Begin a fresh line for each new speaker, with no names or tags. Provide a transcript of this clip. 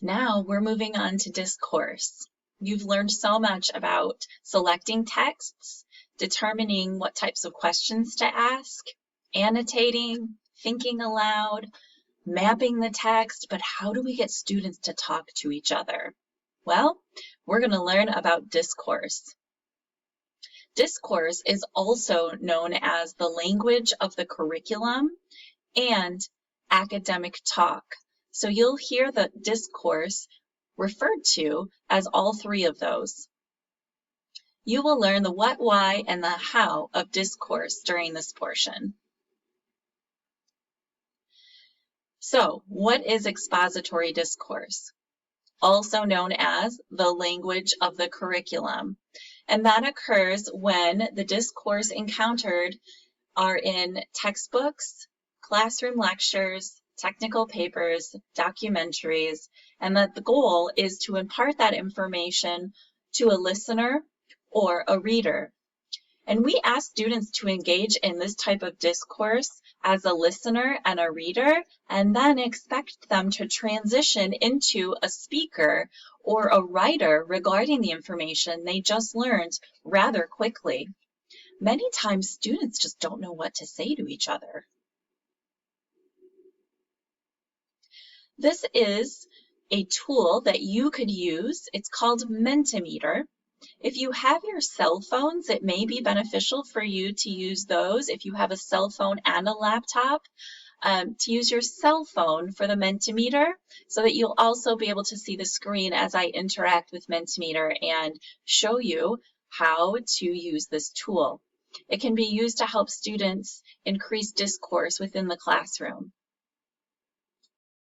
Now we're moving on to discourse. You've learned so much about selecting texts, determining what types of questions to ask, annotating, thinking aloud, mapping the text, but how do we get students to talk to each other? Well, we're going to learn about discourse. Discourse is also known as the language of the curriculum and academic talk. So you'll hear the discourse referred to as all three of those. You will learn the what, why, and the how of discourse during this portion. So, what is expository discourse? Also known as the language of the curriculum. And that occurs when the discourse encountered are in textbooks, classroom lectures, technical papers, documentaries, and that the goal is to impart that information to a listener or a reader. And we ask students to engage in this type of discourse as a listener and a reader, and then expect them to transition into a speaker or a writer regarding the information they just learned rather quickly. Many times students just don't know what to say to each other. This is a tool that you could use. It's called Mentimeter. If you have your cell phones, it may be beneficial for you to use those if you have a cell phone and a laptop, to use your cell phone for the Mentimeter so that you'll also be able to see the screen as I interact with Mentimeter and show you how to use this tool. It can be used to help students increase discourse within the classroom.